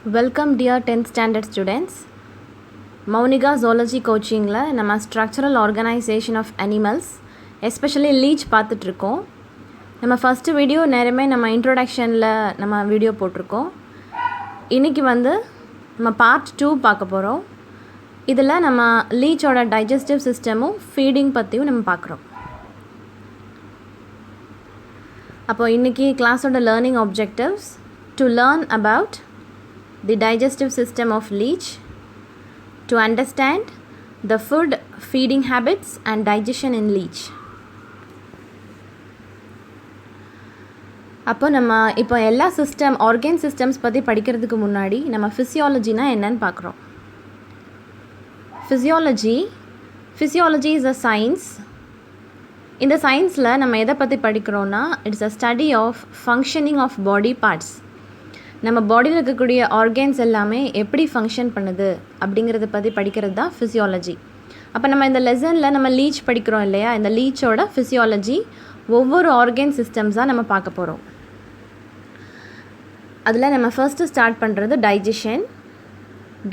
Welcome dear 10th standard students. Maunika Zoology Coachingல நம்ம structural organization of animals especially leech பார்த்துட்டு இருக்கோம். நம்ம first video நேரமே நம்ம இன்ட்ரோடக்ஷனில் நம்ம வீடியோ போட்டிருக்கோம். இன்றைக்கி நம்ம பார்ட் 2 பார்க்க போகிறோம். இதில் நம்ம லீச்சோட டைஜஸ்டிவ் சிஸ்டமும் ஃபீடிங் பற்றியும் நம்ம பார்க்குறோம். அப்போது இன்றைக்கி கிளாஸோட learning objectives to learn about the digestive system of leech, to understand the food feeding habits and digestion in leech. அப்போ நம்ம இப்போ எல்லா சிஸ்டம் ஆர்கன் சிஸ்டம்ஸ் பற்றி படிக்கிறதுக்கு முன்னாடி நம்ம ஃபிசியாலஜினா என்னன்னு பார்க்குறோம். Physiology is a science. இந்த சயின்ஸில் நம்ம எதை பற்றி படிக்கிறோன்னா it's a study of functioning of body parts. நம்ம பாடியில் இருக்கக்கூடிய ஆர்கன்ஸ் எல்லாமே எப்படி ஃபங்க்ஷன் பண்ணுது அப்படிங்கிறத பற்றி படிக்கிறது தான் ஃபிசியாலஜி. அப்போ நம்ம இந்த லெசனில் நம்ம லீச் படிக்கிறோம் இல்லையா, இந்த லீச்சோட ஃபிசியாலஜி ஒவ்வொரு ஆர்கன் சிஸ்டம்ஸாக நம்ம பார்க்க போகிறோம். அதில் நம்ம ஃபர்ஸ்ட்டு ஸ்டார்ட் பண்ணுறது digestion.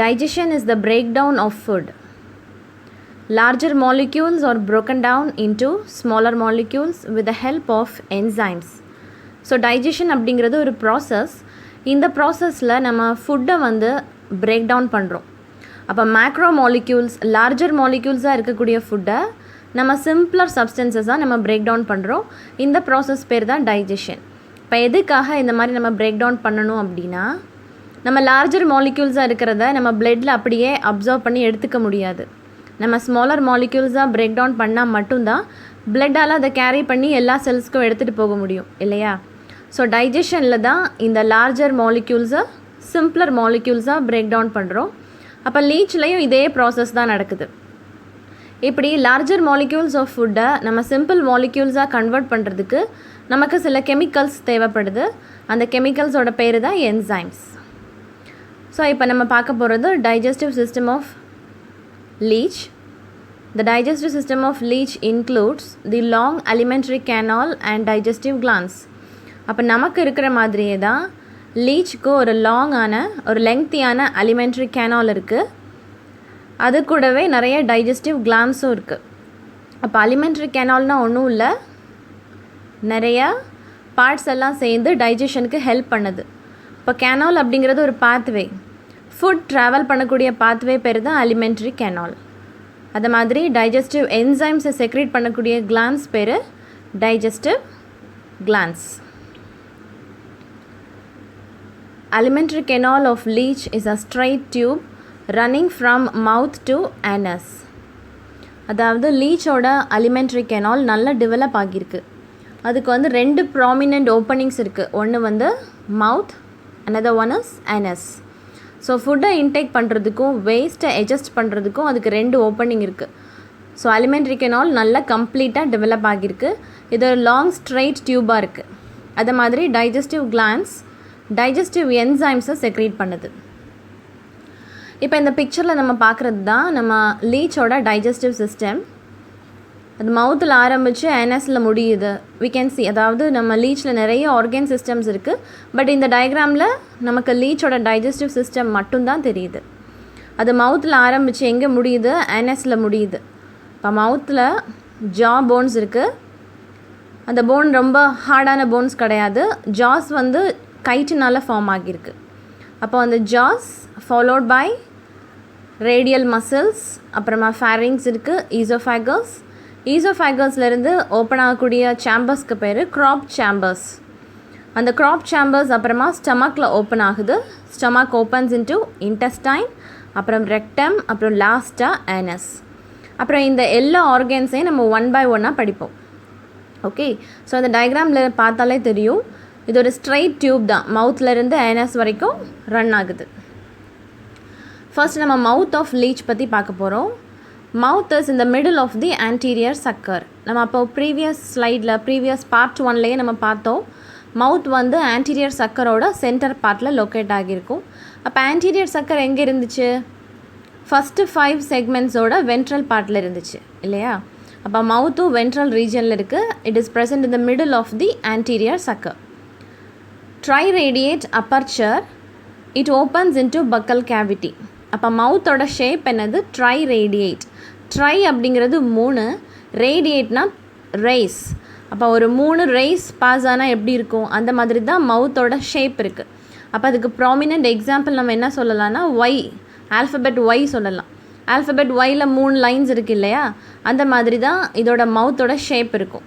Digestion is the break down of food. Larger molecules are broken down into smaller molecules with the help of enzymes. So digestion அப்படிங்கிறது ஒரு ப்ராசஸ். இந்த ப்ராசஸில் நம்ம ஃபுட்டை பிரேக் டவுன் பண்ணுறோம். அப்போ மேக்ரோ மாலிக்யூல்ஸ் லார்ஜர் மாலிக்யூல்ஸாக இருக்கக்கூடிய ஃபுட்டை நம்ம சிம்பிளர் சப்ஸ்டன்சஸாக நம்ம பிரேக் டவுன் பண்ணுறோம். இந்த ப்ராசஸ் பேர் தான் டைஜஷன். இப்போ எதுக்காக இந்த மாதிரி நம்ம பிரேக் டவுன் பண்ணணும் அப்படின்னா, நம்ம லார்ஜர் மாலிக்யூல்ஸாக இருக்கிறத நம்ம பிளட்டில் அப்படியே அப்சர்வ் பண்ணி எடுத்துக்க முடியாது. நம்ம ஸ்மாலர் மாலிக்யூல்ஸாக பிரேக் டவுன் பண்ணால் மட்டும்தான் பிளட்டால் அதை கேரி பண்ணி எல்லா செல்ஸ்க்கும் எடுத்துகிட்டு போக முடியும் இல்லையா. ஸோ டைஜஷனில் தான் இந்த லார்ஜர் மாலிக்யூல்ஸை சிம்பிளர் மாலிக்யூல்ஸாக பிரேக் டவுன் பண்ணுறோம். அப்போ லீச்லேயும் இதே ப்ராசஸ் தான் நடக்குது. இப்படி லார்ஜர் மாலிக்யூல்ஸ் ஆஃப் ஃபுட்டை நம்ம சிம்பிள் மாலிக்யூல்ஸாக கன்வெர்ட் பண்ணுறதுக்கு நமக்கு சில கெமிக்கல்ஸ் தேவைப்படுது. அந்த கெமிக்கல்ஸோட பேர் தான் என்சைம்ஸ். ஸோ இப்போ நம்ம பார்க்க போகிறது digestive system of leech. The digestive system of leech includes the long alimentary canal and digestive glands. அப்போ நமக்கு இருக்கிற மாதிரியே தான் லீச்சுக்கு ஒரு லெங்க்தியான அலிமெண்ட்ரி கேனால் இருக்குது. அது கூடவே நிறைய டைஜஸ்டிவ் கிளான்ஸும் இருக்குது. அப்போ அலிமெண்ட்ரி கேனால்னால் ஒன்றும் இல்லை, நிறையா பார்ட்ஸ் எல்லாம் சேர்ந்து டைஜஷனுக்கு ஹெல்ப் பண்ணுது. இப்போ கேனால் அப்படிங்கிறது ஒரு பாத்வே, ஃபுட் ட்ராவல் பண்ணக்கூடிய பாத்வே பேர் தான் அலிமெண்ட்ரி கேனால். அது மாதிரி டைஜஸ்டிவ் என்சைம்ஸை செக்ரேட் பண்ணக்கூடிய கிளான்ஸ் பேர் digestive glands. Alimentary canal of leech is a straight tube running from mouth to anus. அதாவது லீச்சோட அலிமெண்ட்ரி கெனால் நல்லா டெவலப் ஆகியிருக்கு. அதுக்கு 2 ப்ராமினெண்ட் ஓப்பனிங்ஸ் இருக்குது. ஒன்று மவுத், another one is anus. So ஃபுட்டை இன்டேக் பண்ணுறதுக்கும் வேஸ்ட்டை அட்ஜஸ்ட் பண்ணுறதுக்கும் அதுக்கு 2 ஓப்பனிங் இருக்குது. ஸோ அலிமெண்ட்ரி கெனால் நல்லா கம்ப்ளீட்டாக டெவலப் ஆகியிருக்கு. இது ஒரு லாங் ஸ்ட்ரெயிட் டியூபாக இருக்குது. அது மாதிரி டைஜஸ்டிவ் கிளான்ஸ் டைஜஸ்டிவ் என்சைம்ஸை செக்ரேட் பண்ணுது. இப்போ இந்த பிக்சரில் நம்ம பார்க்குறது தான் நம்ம லீச்சோட டைஜஸ்டிவ் சிஸ்டம். அது மவுத்தில் ஆரம்பித்து ஆனஸில் முடியுது. வி கேன் சி, அதாவது நம்ம லீச்சில் நிறைய ஆர்கன் சிஸ்டம்ஸ் இருக்குது. பட் இந்த டயக்ராமில் நமக்கு லீச்சோட டைஜஸ்டிவ் சிஸ்டம் மட்டும்தான் தெரியுது. அது மவுத்தில் ஆரம்பித்து எங்கே முடியுது, ஆனஸில் முடியுது. இப்போ மவுத்தில் ஜா போன்ஸ் இருக்குது. அந்த போன் ரொம்ப ஹார்டான போன்ஸ் கிடையாது. ஜாஸ் கைட்டினால் ஃபார்ம் ஆகியிருக்கு. அப்போ அந்த ஜாஸ் ஃபாலோட் பை ரேடியல் மசில்ஸ், அப்புறமா ஃபேரிங்ஸ் இருக்குது, ஈசோஃபேகஸ். ஈசோஃபேகஸ்லேருந்து ஓப்பன் ஆகக்கூடிய சேம்பர்ஸ்க்கு பேர் க்ராப் சேம்பர்ஸ். அந்த க்ராப் சேம்பர்ஸ் அப்புறமா ஸ்டமக்கில் ஓப்பன் ஆகுது. ஸ்டமக் ஓப்பன்ஸ் இன்டு இன்டெஸ்டைன், அப்புறம் ரெக்டம், அப்புறம் லாஸ்ட்டாக ஆனஸ். அப்புறம் இந்த எல்லா ஆர்கன்ஸையும் நம்ம 1 by 1 படிப்போம். ஓகே, ஸோ அந்த டயக்ராமில் பார்த்தாலே தெரியும், இது ஒரு ஸ்ட்ரைட் டியூப் தான், மவுத்லேருந்து ஆனஸ் வரைக்கும் ரன் ஆகுது. ஃபர்ஸ்ட் நம்ம மவுத் ஆஃப் லீச் பற்றி பார்க்க போகிறோம். Mouth is in the middle of the anterior sucker. நம்ம அப்போ ப்ரீவியஸ் பார்ட் 1லேயே நம்ம பார்த்தோம். மவுத் ஆன்டீரியர் சக்கரோட சென்டர் பார்ட்டில் லொக்கேட் ஆகியிருக்கும். அப்போ ஆன்டீரியர் சக்கர் எங்கே இருந்துச்சு? ஃபஸ்ட்டு 5 செக்மெண்ட்ஸோட வென்ட்ரல் பார்ட்டில் இருந்துச்சு இல்லையா. அப்போ மவுத்தும் வென்ட்ரல் ரீஜனில் இருக்குது. It is present in the middle of the anterior sucker. Triradiate aperture it opens into buccal cavity. அப்போ மவுத்தோட ஷேப் என்னது? Triradiate. ட்ரை அப்படிங்கிறது 3, ரேடியேட்னா ரேஸ். அப்போ ஒரு 3 ரேஸ் பாஸ் ஆனால் எப்படி இருக்கும், அந்த மாதிரி தான் மவுத்தோட ஷேப் இருக்குது. அப்போ அதுக்கு ப்ராமினென்ட் எக்ஸாம்பிள் நம்ம என்ன சொல்லலாம்னா ஒய், ஆல்ஃபபெட் ஒய் சொல்லலாம். ஆல்ஃபபெட் ஒயில் 3 லைன்ஸ் இருக்குது இல்லையா, அந்த மாதிரி தான் இதோட மவுத்தோட ஷேப் இருக்கும்.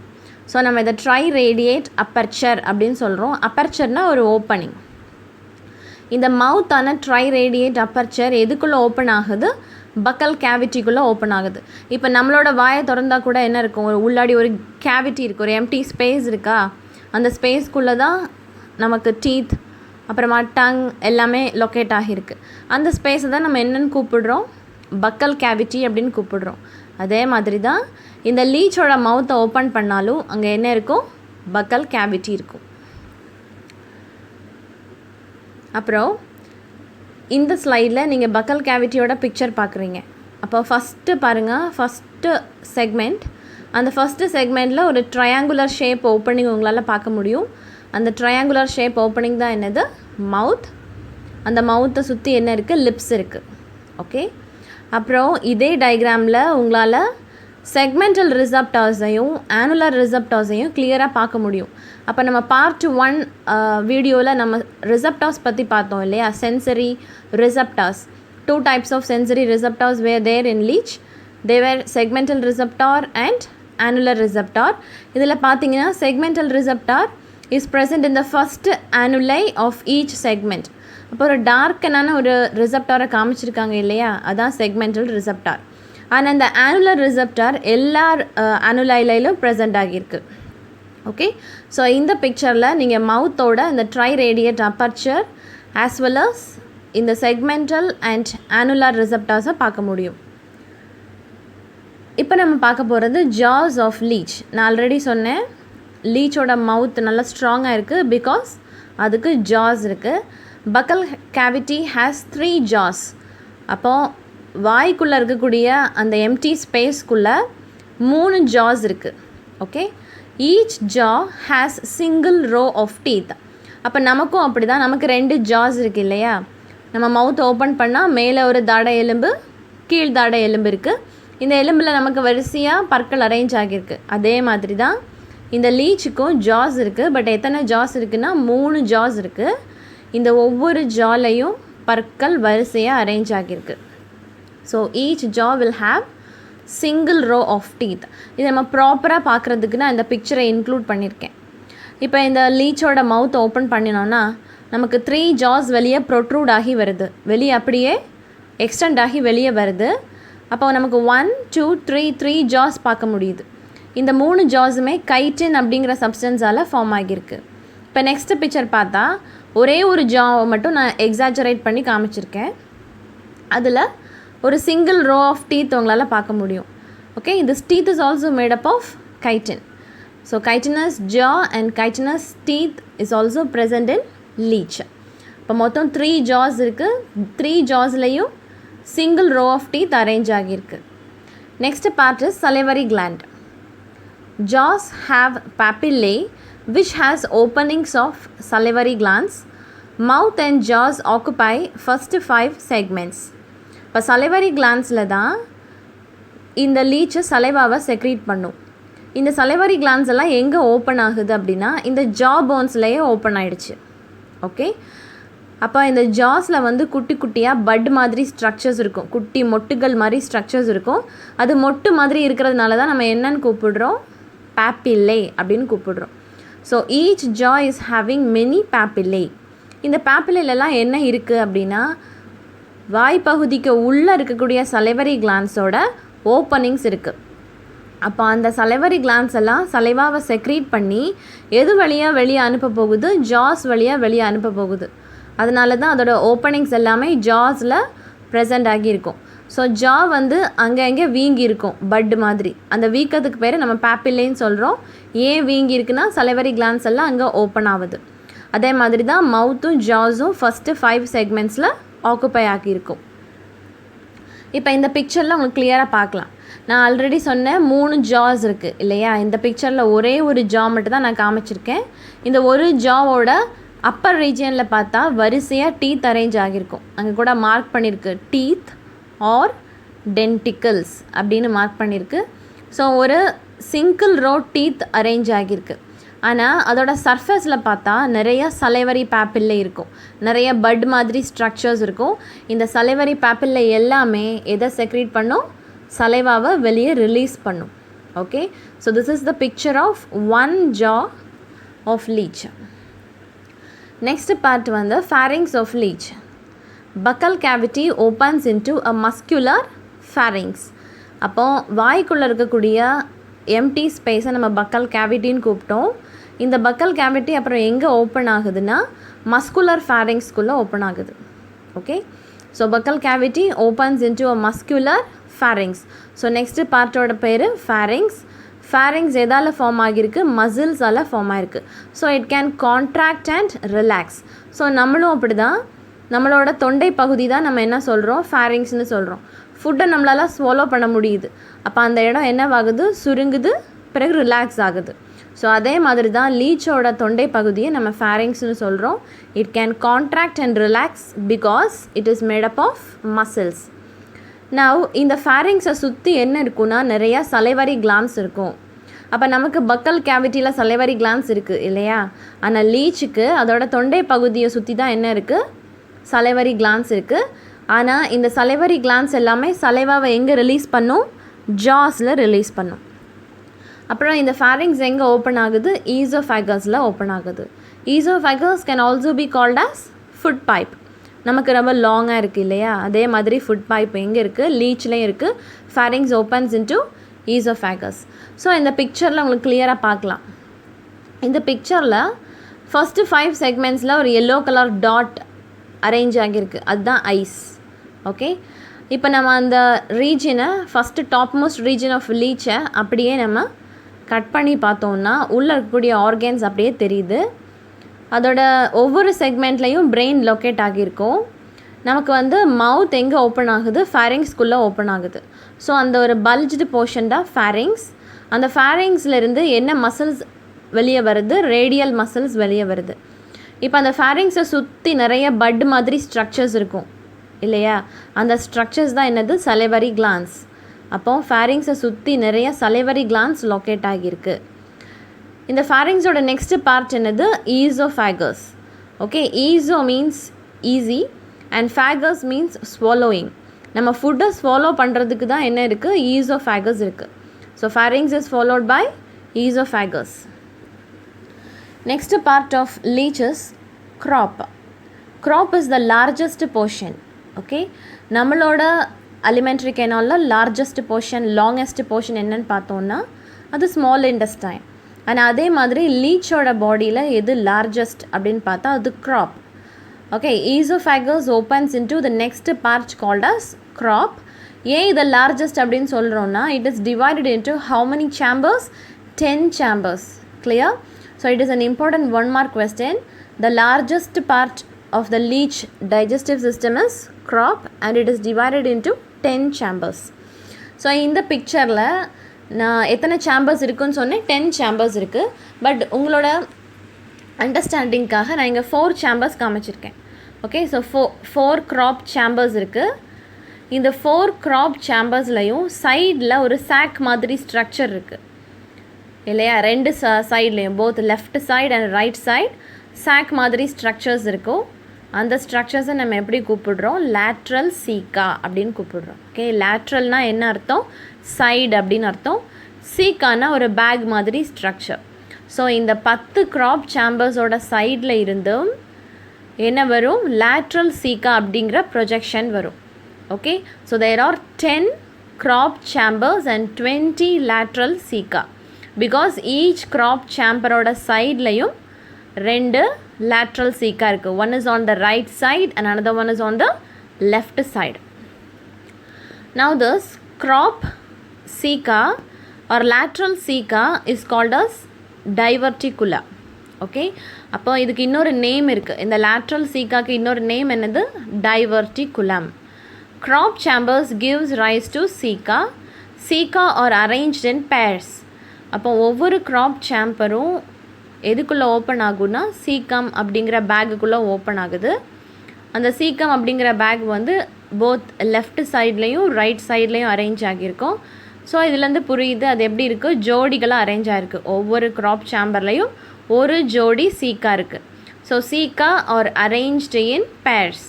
ஸோ நம்ம இதை ட்ரை ரேடியேட் அப்பர்ச்சர் அப்படின்னு சொல்கிறோம். அப்பர்ச்சர்னால் ஒரு ஓப்பனிங். இந்த மவுத்தான ட்ரை ரேடியேட் அப்பர்ச்சர் எதுக்குள்ளே ஓப்பன் ஆகுது? பக்கல் கேவிட்டிக்குள்ளே ஓப்பன் ஆகுது. இப்போ நம்மளோட வாயை திறந்தால் கூட என்ன இருக்கும், ஒரு உள்ளாடி ஒரு கேவிட்டி இருக்குது, ஒரு எம்டி ஸ்பேஸ் இருக்கா, அந்த ஸ்பேஸ்க்குள்ளே தான் நமக்கு டீத் அப்புறமா டங் எல்லாமே லொக்கேட் ஆகியிருக்கு. அந்த ஸ்பேஸை தான் நம்ம என்னென்னு கூப்பிடுறோம்? பக்கல் கேவிட்டி அப்படின்னு கூப்பிடுறோம். அதே மாதிரி தான் இந்த லீச்சோட மவுத்தை ஓப்பன் பண்ணாலும் அங்கே என்ன இருக்கும்? பக்கல் கேவிட்டி இருக்கும். அப்புறம் இந்த ஸ்லைடில் நீங்கள் பக்கல் கேவிட்டியோட பிக்சர் பார்க்குறீங்க. அப்போ ஃபஸ்ட்டு பாருங்கள், ஃபஸ்ட்டு செக்மெண்ட். அந்த ஃபஸ்ட்டு செக்மெண்ட்டில் ஒரு ட்ரையாங்குலர் ஷேப் ஓப்பனிங் உங்களால் பார்க்க முடியும். அந்த ட்ரையாங்குலர் ஷேப் ஓப்பனிங் தான் என்னது? மவுத். அந்த மவுத்தை சுற்றி என்ன இருக்குது? லிப்ஸ் இருக்குது. ஓகே. அப்புறம் இதே டயக்ராமில் உங்களால் செக்மெண்டல் ரிசப்டார்ஸையும் ஆனுலர் ரிசப்டார்ஸையும் கிளியராக பார்க்க முடியும். அப்போ நம்ம பார்ட் 1 வீடியோவில் நம்ம ரிசப்டார்ஸ் பற்றி பார்த்தோம் இல்லையா, sensory receptors. 2 types of sensory receptors were there in leech. They were segmental receptor and annular receptor. இதில் பார்த்தீங்கன்னா segmental receptor is present in the first annuli of each segment. அப்போ ஒரு டார்க்கனான ஒரு ரிசப்டாரை காமிச்சிருக்காங்க இல்லையா, அதான் செக்மெண்டல் ரிசப்டார். ஆனால் இந்த ஆனுலர் ரிசப்டார் எல்லா அனுலைலையிலும் ப்ரெசென்ட் ஆகியிருக்கு. ஓகே. ஸோ இந்த பிக்சரில் நீங்கள் மவுத்தோட இந்த tri radiate aperture as well as இந்த செக்மெண்டல் அண்ட் ஆனுலர் ரிசப்டார்ஸை பார்க்க முடியும். இப்போ நம்ம பார்க்க போகிறது ஜாஸ் ஆஃப் லீச். நான் ஆல்ரெடி சொன்னேன், லீச்சோட மவுத் நல்லா ஸ்ட்ராங்காக இருக்குது பிகாஸ் அதுக்கு ஜாஸ் இருக்குது. Buccal cavity has 3 jaws. அப்போது வாய்க்குள்ளே இருக்கக்கூடிய அந்த எம்டி ஸ்பேஸ்க்குள்ளே 3 ஜாஸ் இருக்குது. Okay. Each jaw has single row of teeth. அப்போ நமக்கும் அப்படி தான், நமக்கு 2 ஜாஸ் இருக்குது இல்லையா. நம்ம மவுத் ஓப்பன் பண்ணால் மேலே ஒரு தாடை எலும்பு, கீழ் தாடை எலும்பு இருக்குது. இந்த எலும்பில் நமக்கு வரிசையாக பற்கள் அரேஞ்ச் ஆகியிருக்கு. அதே மாதிரி தான் இந்த லீச்சுக்கும் ஜாஸ் இருக்குது. பட் எத்தனை ஜாஸ் இருக்குன்னா 3 ஜாஸ் இருக்குது. இந்த ஒவ்வொரு ஜாலையும் பற்கள் வரிசையாக அரேஞ்ச் ஆகியிருக்கு. So each jaw will have single row of teeth. இதை நம்ம ப்ராப்பராக பார்க்குறதுக்கு நான் இந்த பிக்சரை இன்க்ளூட் பண்ணியிருக்கேன். இப்போ இந்த லீச்சோட மவுத் ஓப்பன் பண்ணினோன்னா நமக்கு 3 ஜாஸ் வெளியே ப்ரொட்ரூட் ஆகி வருது, வெளியே அப்படியே எக்ஸ்டெண்ட் ஆகி வெளியே வருது. அப்போ நமக்கு 1 2 3 ஜாஸ் பார்க்க முடியுது. இந்த 3 ஜாஸுமே கைட்டின் அப்படிங்கிற சப்ஸ்டன்ஸால் ஃபார்ம் ஆகியிருக்கு. இப்போ நெக்ஸ்ட்டு பிக்சர் பார்த்தா ஒரே ஒரு ஜாவை மட்டும் நான் எக்ஸாஜரேட் பண்ணி காமிச்சிருக்கேன். அதில் ஒரு சிங்கிள் ரோ ஆஃப் டீத் உங்களால் பார்க்க முடியும். Okay. this teeth is also made up of chitin. So chitinous jaw and chitinous teeth is also present in leech. இப்போ மொத்தம் 3 ஜாஸ் இருக்குது. 3 ஜாஸ்லையும் single row of teeth arrange ஆகியிருக்கு. Next part is salivary gland. Jaws have papillae which has openings of salivary glands. Mouth and jaws occupy first 5 segments. இப்போ salivary glandsல தான் இந்த லீச்சு சலைவாவை secrete பண்ணும். இந்த salivary glands எல்லாம் எங்கே ஓப்பன் ஆகுது அப்படின்னா இந்த ஜா போன்ஸ்லேயே ஓப்பன் ஆகிடுச்சு. ஓகே. அப்போ இந்த ஜாஸில் வந்து குட்டி குட்டியாக பட் மாதிரி ஸ்ட்ரக்சர்ஸ் இருக்கும், குட்டி மொட்டுகள் மாதிரி ஸ்ட்ரக்சர்ஸ் இருக்கும். அது மொட்டு மாதிரி இருக்கிறதுனால தான் நம்ம என்னன்னு கூப்பிடுறோம்? papillae அப்படின்னு கூப்பிடுறோம். So each jaw is having many papillae. இந்த papillaeலாம் என்ன இருக்குது அப்படின்னா வாய்ப்பகுதிக்கு உள்ளே இருக்கக்கூடிய salivary glandsோட ஓப்பனிங்ஸ் இருக்குது. அப்போ அந்த salivary glands எல்லாம் சலைவாவை செக்ரீட் பண்ணி எது வழியாக வெளியே அனுப்ப போகுது? ஜாஸ் வழியாக வெளியே அனுப்ப போகுது. அதனால தான் அதோட ஓப்பனிங்ஸ் எல்லாமே ஜாஸில் ப்ரெசென்ட் ஆகியிருக்கும். ஸோ ஜா வந்து அங்கே வீங்கி இருக்கும் பட் மாதிரி. அந்த வீக்கத்துக்கு பேர் நம்ம papillaeன்னு சொல்கிறோம். ஏன் வீங்கி இருக்குன்னா salivary glands எல்லாம் அங்கே ஓப்பன் ஆகுது. அதே மாதிரி தான் மவுத்தும் ஜாஸும் ஃபஸ்ட்டு 5 செக்மெண்ட்ஸில் ஆக்குப்பை ஆகியிருக்கும். இப்போ இந்த பிக்சரில் உங்களுக்கு கிளியராக பார்க்கலாம். நான் ஆல்ரெடி சொன்னேன் 3 ஜாஸ் இருக்குது இல்லையா. இந்த பிக்சரில் ஒரே ஒரு ஜா மட்டும் தான் நான் காமிச்சிருக்கேன். இந்த ஒரு ஜாவோட அப்பர் ரீஜியனில் பார்த்தா வரிசையாக டீத் அரேஞ்ச் ஆகியிருக்கும். அங்கே கூட மார்க் பண்ணியிருக்கு டீத் ஆர் டென்டிக்கல்ஸ் அப்படின்னு மார்க் பண்ணியிருக்கு. ஸோ ஒரு சிங்கிள் ரோ டீத் அரேஞ்ச் ஆகியிருக்கு. ஆனால் அதோட சர்ஃபேஸில் பார்த்தா நிறைய சலைவரி பேப்பில்ல இருக்கும், நிறைய பட் மாதிரி ஸ்ட்ரக்சர்ஸ் இருக்கும். இந்த சலைவரி பேப்பில்ல எல்லாமே எதை செக்ரீட் பண்ணும்? சலைவாவை வெளியே ரிலீஸ் பண்ணும். Okay, so this is the picture of one jaw of leech. Next part வந்து pharynx of leech. Buccal cavity opens into a muscular pharynx. அப்போ வாய்க்குள்ளே இருக்கக்கூடிய எம்டி ஸ்பேஸை நம்ம பக்கல் கேவிட்டின்னு கூப்பிட்டோம். இந்த பக்கல் கேவிட்டி அப்புறம் எங்கே ஓப்பன் ஆகுதுன்னா மஸ்குலர் ஃபேரிங்ஸ்குள்ளே ஓப்பன் ஆகுது. Okay, so buccal cavity opens into a muscular pharynx. So next பார்ட்டோட பேர் ஃபேரிங்ஸ். ஃபேரிங்ஸ் எதால் ஃபார்ம் ஆகியிருக்கு? மசில்ஸால் ஃபார்ம் ஆகிருக்கு. So it can contract and relax. So நம்மளும் அப்படி தான், நம்மளோட தொண்டை பகுதி தான் நம்ம என்ன சொல்கிறோம்? ஃபேரிங்ஸ்னு சொல்கிறோம். ஃபுட்டை நம்மளால் ஸ்வாலோ பண்ண முடியுது, அப்போ அந்த இடம் என்னவாகுது? சுருங்குது, பிறகு ரிலாக்ஸ் ஆகுது. ஸோ அதே மாதிரி தான் லீச்சோட தொண்டை பகுதியை நம்ம ஃபேரிங்ஸ்னு சொல்கிறோம். It can contract and relax because it is made up of muscles. Now இந்த ஃபேரிங்ஸை சுற்றி என்ன இருக்குன்னா நிறையா சலைவரி கிளான்ஸ் இருக்கும். அப்போ நமக்கு பக்கல் கேவிட்டியில் சலைவரி கிளான்ஸ் இருக்குது இல்லையா? ஆனால் லீச்சுக்கு அதோட தொண்டை பகுதியை சுற்றி தான் என்ன இருக்குது? சலைவரி கிளான்ஸ் இருக்குது. ஆனால் இந்த சலைவரி கிளான்ஸ் எல்லாமே சலைவாவை எங்கே ரிலீஸ் பண்ணும்? ஜாஸில் ரிலீஸ் பண்ணும். அப்புறம் இந்த ஃபேரிங்ஸ் எங்கே ஓப்பன் ஆகுது? ஈசோஃபேகஸில் ஓப்பன் ஆகுது. Oesophagus can also be called as food pipe. நமக்கு ரொம்ப லாங்காக இருக்குது இல்லையா? அதே மாதிரி ஃபுட் பைப் எங்கே இருக்குது? லீச்லேயும் இருக்குது. Fairings opens into oesophagus. So இந்த பிக்சரில் உங்களுக்கு கிளியராக பார்க்கலாம். இந்த பிக்சரில் ஃபஸ்ட்டு 5 செக்மெண்ட்ஸில் ஒரு எல்லோ கலர் டாட் அரேஞ்ச் ஆகியிருக்கு, அதுதான் ஐஸ். ஓகே, இப்போ நம்ம அந்த ரீஜனை first top most region of லீச்சை அப்படியே நம்ம கட் பண்ணி பார்த்தோம்னா உள்ளே இருக்கக்கூடிய ஆர்கன்ஸ் அப்படியே தெரியுது. அதோட ஒவ்வொரு செக்மெண்ட்லேயும் பிரெயின் லொக்கேட் ஆகியிருக்கும். நமக்கு வந்து மவுத் எங்கே ஓப்பன் ஆகுது? ஃபேரிங்ஸ்குள்ளே ஓப்பன் ஆகுது. ஸோ அந்த ஒரு பல்ஜ்டு போர்ஷன் தான் ஃபேரிங்ஸ். அந்த ஃபேரிங்ஸ்லேருந்து என்ன மசில்ஸ் வெளியே வருது? ரேடியல் மசில்ஸ் வெளியே வருது. இப்போ அந்த ஃபேரிங்ஸை சுற்றி நிறைய பட் மாதிரி ஸ்ட்ரக்சர்ஸ் இருக்கும் இல்லையா? அந்த ஸ்ட்ரக்சர்ஸ் தான் என்னது? Salivary glands. அப்போ ஃபேரிங்ஸை சுற்றி நிறைய சலைவரி கிளான்ஸ் லொக்கேட் ஆகியிருக்கு. இந்த ஃபேரிங்ஸோட நெக்ஸ்ட் பார்ட் என்னது? Oesophagus. Okay, oeso means easy and phagus means swallowing. நம்ம ஃபுட்டை ஸ்வாலோ பண்ணுறதுக்கு தான் என்ன இருக்குது? ஈசோஃபேகஸ் இருக்குது. So pharynx is followed by oesophagus. Next part of leech is crop. Crop is the largest portion. Okay, நம்மளோட alimentary canal largest portion, longest portion என்னன்னு பார்த்தோம்னா அது small intestine. ஆனால் அதே மாதிரி லீச்சோட பாடியில் எது largest அப்படின்னு பார்த்தா அது crop. Okay, esophagus opens into the next part called as crop. ஏன் இது largest அப்படின்னு சொல்கிறோன்னா it is divided into how many chambers? 10 chambers. Clear? So it is an important 1 mark question. The largest part of the leech digestive system is crop and it is divided into 10 chambers. So இந்த பிக்சரில் நான் எத்தனை chambers இருக்குன்னு சொன்னேன்? 10 chambers இருக்குது. But உங்களோட அண்டர்ஸ்டாண்டிங்காக நான் இங்கே 4 chambers காமிச்சிருக்கேன். ஓகே, ஸோ 4 crop chambers இருக்குது. இந்த 4 crop chambersலையும் சைடில் ஒரு சாக் மாதிரி ஸ்ட்ரக்சர் இருக்குது இல்லையா? ரெண்டு சைட்லேயும் both left side and right side sac மாதிரி ஸ்ட்ரக்சர்ஸ் இருக்கும். அந்த ஸ்ட்ரக்சர்ஸை நம்ம எப்படி கூப்பிடுறோம்? லேட்ரல் சீக்கா அப்படின்னு கூப்பிடுறோம். ஓகே, லேட்ரல்னால் என்ன அர்த்தம்? சைடு அப்படின்னு அர்த்தம். சீக்கானா ஒரு பேக் மாதிரி ஸ்ட்ரக்சர். ஸோ இந்த 10 க்ராப் சேம்பர்ஸோட சைடில் இருந்தும் என்ன வரும்? லேட்ரல் சீக்கா அப்படிங்கிற ப்ரொஜெக்ஷன் வரும். Okay, so there are 10 crop chambers and 20 lateral caeca. Because each crop சேம்பரோட சைட்லையும் 2 lateral ceca இருக்குது. One is on the right side and another one is on the left side. Now this crop ceca or lateral ceca is called as diverticula. Okay, அப்போ இதுக்கு இன்னொரு name இருக்குது. இந்த lateral cecaக்கு இன்னொரு name என்னது? diverticulum. Crop chambers gives rise to ceca. Ceca are arranged in pairs. அப்போ ஒவ்வொரு graph சேம்பரும் எதுக்குள்ளே open ஆகும்னா சீக்கம் அப்படிங்கிற பேக்குக்குள்ளே ஓப்பன் ஆகுது. அந்த சீக்கம் அப்படிங்கிற பேக் வந்து போத் லெஃப்ட் சைட்லேயும் ரைட் சைட்லேயும் அரேஞ்ச் ஆகியிருக்கும். ஸோ இதுலேருந்து புரியுது அது எப்படி இருக்குது, ஜோடிகளாக அரேஞ்ச் ஆகிருக்கு. ஒவ்வொரு க்ராப் சேம்பர்லேயும் ஒரு ஜோடி சீக்கா இருக்குது. So caeca are arranged in pairs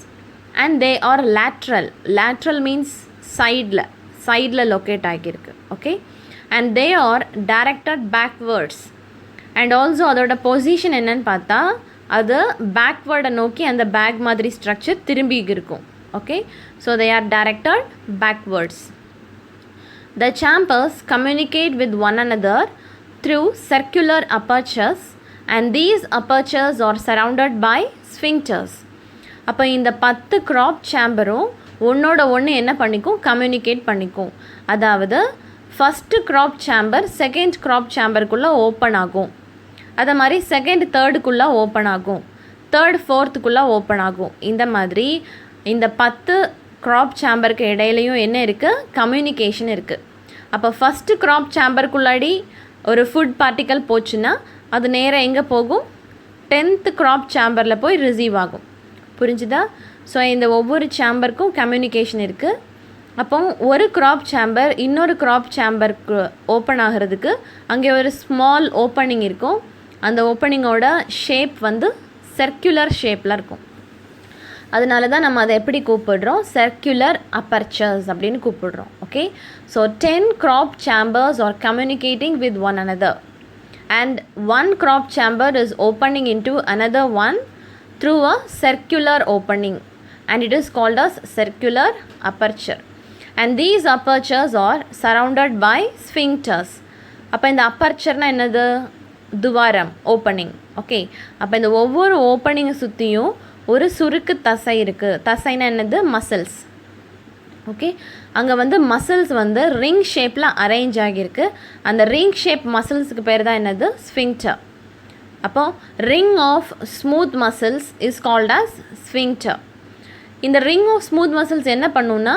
and they are lateral. Lateral means சைடில் லொக்கேட் ஆகியிருக்கு. Okay, and they are directed backwards. And also அதோட பொசிஷன் என்னன்னு பார்த்தா அது பேக்வேர்டை நோக்கி அந்த பேக் மாதிரி ஸ்ட்ரக்சர் திரும்பி இருக்கும். Okay, so they are directed backwards. The chambers communicate with one another through circular apertures and these apertures are surrounded by sphincters. அப்போ இந்த 10 க்ராப் சேம்பரும் ஒன்றோட ஒன்று என்ன பண்ணிக்கும், கம்யூனிகேட் பண்ணிக்கும். அதாவது first crop chamber second crop சேம்பருக்குள்ளே ஓப்பன் ஆகும். அதை மாதிரி செகண்ட் தேர்டுக்குள்ளே ஓப்பன் ஆகும், தேர்ட் ஃபோர்த்துக்குள்ளே ஓப்பன் ஆகும். இந்த மாதிரி இந்த 10 க்ராப் சேம்பருக்கு இடையிலையும் என்ன இருக்குது, கம்யூனிகேஷன் இருக்குது. அப்போ ஃபஸ்ட்டு க்ராப் சேம்பருக்குள்ளாடி ஒரு ஃபுட் பார்ட்டிக்கல் போச்சுன்னா அது நேராக எங்கே போகும், 10th க்ராப் சேம்பரில் போய் ரிசீவ் ஆகும். புரிஞ்சுதா? ஸோ இந்த ஒவ்வொரு சேம்பருக்கும் கம்யூனிகேஷன் இருக்குது. அப்போ ஒரு க்ராப் சேம்பர் இன்னொரு க்ராப் சேம்பருக்கு ஓப்பன் ஆகிறதுக்கு அங்கே ஒரு ஸ்மால் ஓப்பனிங் இருக்கும். அந்த ஓப்பனிங்கோட ஷேப் வந்து சர்க்குலர் ஷேப்பில் இருக்கும். அதனால தான் நம்ம அதை எப்படி கூப்பிடுறோம், சர்க்குலர் அப்பர்ச்சர்ஸ் அப்படின்னு கூப்பிடுறோம். Okay, so 10 crop chambers are communicating with one another and one crop chamber is opening into another one through a circular opening and it is called as circular aperture and these apertures are surrounded by sphincters. அப்போ இந்த அப்பர்ச்சர்னால் என்னது, துவாரம், opening. Okay, அப்போ இந்த ஒவ்வொரு ஓப்பனிங்கை சுற்றியும் ஒரு சுருக்கு தசை இருக்குது. தசைனா என்னது, மசில்ஸ். ஓகே, அங்கே வந்து மசில்ஸ் வந்து ரிங் ஷேப்பில் அரேஞ்ச் ஆகியிருக்கு. அந்த ரிங் ஷேப் மசில்ஸுக்கு பேர் தான் என்னது, ஸ்ஃபிங்க்டர். அப்போது ring of smooth muscles is called as sphincter. இந்த ரிங் ஆஃப் ஸ்மூத் மசில்ஸ் என்ன பண்ணுன்னா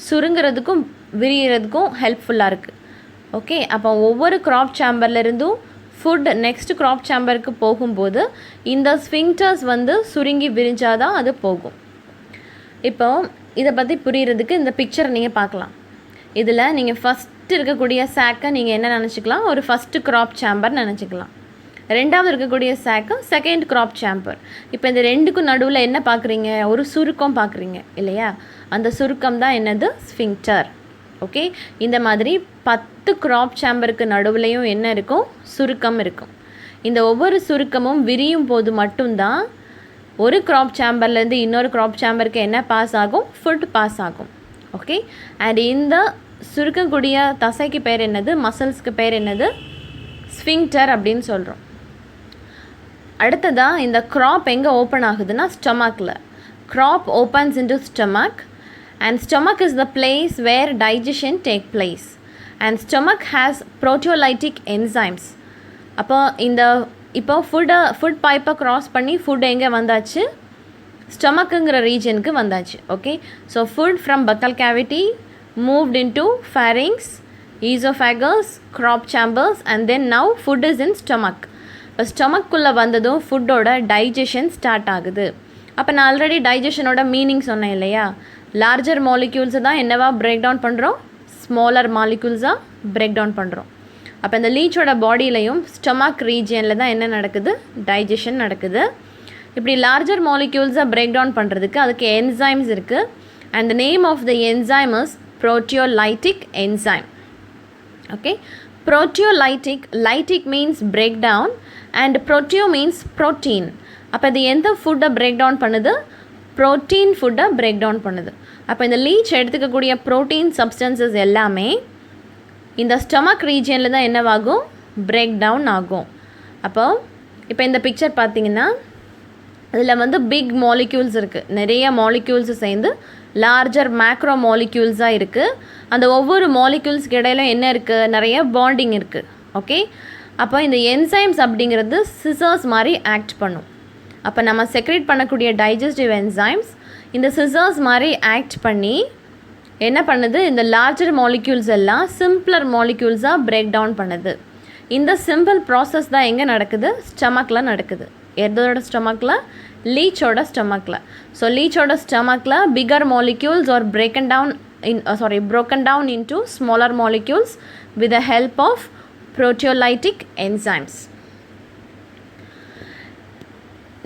சுருங்கிறதுக்கும் விரியறதுக்கும் ஹெல்ப்ஃபுல்லாக இருக்குது. ஓகே, அப்போ ஒவ்வொரு க்ராப் சேம்பர்லேருந்தும் ஃபுட் நெக்ஸ்ட் க்ராப் சேம்பருக்கு போகும்போது இந்த ஸ்ஃபிங்க்டர்ஸ் வந்து சுருங்கி விரிஞ்சாதான் அது போகும். இப்போ இதை பற்றி புரிகிறதுக்கு இந்த பிக்சரை நீங்கள் பார்க்கலாம். இதில் நீங்கள் ஃபஸ்ட்டு இருக்கக்கூடிய சாக்கை நீங்கள் என்ன நினச்சிக்கலாம், ஒரு ஃபஸ்ட்டு க்ராப் சேம்பர் நினச்சிக்கலாம். ரெண்டாவது இருக்கக்கூடிய சாக்கு செகண்ட் க்ராப் சேம்பர். இப்போ இந்த ரெண்டுக்கும் நடுவில் என்ன பார்க்குறீங்க, ஒரு சுருக்கம் பார்க்குறீங்க இல்லையா, அந்த சுருக்கம் தான் என்னது, ஸ்ஃபிங்க்டர். ஓகே, இந்த மாதிரி 10 க்ராப் சேம்பருக்கு நடுவுலையும் என்ன இருக்கும், சுருக்கம் இருக்கும். இந்த ஒவ்வொரு சுருக்கமும் விரியும் போது மட்டும்தான் ஒரு க்ராப் சேம்பர்லேருந்து இன்னொரு க்ராப் சேம்பருக்கு என்ன பாஸ் ஆகும், ஃபுட் பாஸ் ஆகும். ஓகே, அண்ட் இந்த சுருக்கக்கூடிய தசைக்கு பேர் என்னது, மசில்ஸ்க்கு பேர் என்னது, ஸ்ஃபிங்க்டர் அப்படின்னு சொல்கிறோம். அடுத்ததாக இந்த க்ராப் எங்கே ஓப்பன் ஆகுதுன்னா ஸ்டொமக்கில். Crop opens into stomach and stomach is the place where digestion take place and stomach has proteolytic enzymes. அப்போ இப்போ ஃபுட் பைப்பை க்ராஸ் பண்ணி ஃபுட் எங்கே வந்தாச்சு, ஸ்டொமக்குங்கிற ரீஜனுக்கு வந்தாச்சு. Okay, so food from பக்கல் cavity moved into pharynx, esophagus, crop chambers and then now food is in stomach. இப்போ ஸ்டொமக்குள்ளே வந்ததும் ஃபுட்டோட digestion start ஆகுது. அப்போ நான் ஆல்ரெடி டைஜஷனோட மீனிங் சொன்னேன் இல்லையா, லார்ஜர் மாலிக்யூல்ஸை தான் என்னவா பிரேக் டவுன் பண்ணுறோம், ஸ்மாலர் மாலிக்யூல்ஸாக பிரேக் டவுன் பண்ணுறோம். அப்போ இந்த லீச்சோட பாடியிலையும் ஸ்டொமக் ரீஜியனில் தான் என்ன நடக்குது, டைஜஷன் நடக்குது. இப்படி லார்ஜர் மாலிக்யூல்ஸை பிரேக் டவுன் பண்ணுறதுக்கு அதுக்கு என்சைம்ஸ் இருக்குது. And the name of the enzyme is proteolytic enzyme. Okay, proteolytic, lytic means breakdown and proteo means protein. அப்போ இது எந்த ஃபுட்டை பிரேக் டவுன் பண்ணுது, ப்ரோட்டீன் ஃபுட்டை பிரேக் டவுன் பண்ணுது. அப்போ இந்த லீச் எடுத்துக்கக்கூடிய ப்ரோட்டீன் சப்ஸ்டன்சஸ் எல்லாமே இந்த ஸ்டொமக் ரீஜியனில் தான் என்னவாகும், பிரேக் டவுன் ஆகும். அப்போ இப்போ இந்த பிக்சர் பார்த்திங்கன்னா அதில் வந்து பிக் மாலிக்யூல்ஸ் இருக்குது, நிறைய மாலிக்யூல்ஸ் சேர்ந்து லார்ஜர் மேக்ரோ மாலிக்யூல்ஸாக இருக்குது. அந்த ஒவ்வொரு மாலிக்யூல்ஸ்க்கு இடையில என்ன இருக்குது, நிறைய பாண்டிங் இருக்குது. ஓகே, அப்போ இந்த என்சைம்ஸ் அப்படிங்கிறது சிசர்ஸ் மாதிரி ஆக்ட் பண்ணும். அப்போ நம்ம செக்ரேட் பண்ணக்கூடிய டைஜஸ்டிவ் என்சைம்ஸ் இந்த சிசர்ஸ் மாதிரி ஆக்ட் பண்ணி என்ன பண்ணுது, இந்த லார்ஜர் மாலிக்யூல்ஸ் எல்லாம் சிம்பிளர் மாலிக்யூல்ஸாக பிரேக் டவுன் பண்ணுது. இந்த சிம்பிள் ப்ராசஸ் தான் எங்கே நடக்குது? ஸ்டமக்கில் நடக்குது. எதோட ஸ்டமக்கில்? லீச்சோட ஸ்டமக்கில். ஸோ லீச்சோட ஸ்டமக்கில் bigger molecules are broken down into smaller molecules with the help of proteolytic enzymes.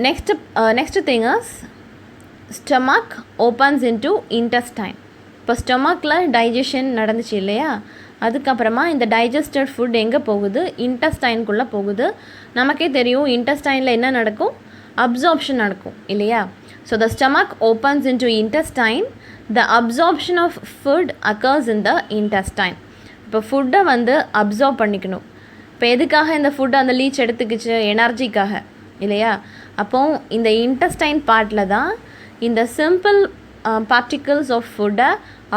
Next thing is stomach opens into intestine. இப்போ ஸ்டொமக்கில் டைஜஷன் நடந்துச்சு இல்லையா, அதுக்கப்புறமா இந்த டைஜஸ்டட் ஃபுட் எங்கே போகுது? இன்டெஸ்டைனுக்குள்ளே போகுது. நமக்கே தெரியும் இன்டெஸ்டைனில் என்ன நடக்கும்? அப்சார்ப்ஷன் நடக்கும் இல்லையா. So the stomach opens into intestine. The absorption of food occurs in the intestine. இப்போ ஃபுட்டை வந்து அப்சார்ப் பண்ணிக்கணும். இப்போ எதுக்காக இந்த ஃபுட்டை அந்த லீச் எடுத்துக்கிச்சு? எனர்ஜிக்காக இல்லையா. அப்போது இந்த இன்டெஸ்டைன் பார்ட்டில் தான் இந்த சிம்பிள் பார்ட்டிகிள்ஸ் ஆஃப் ஃபுட்டை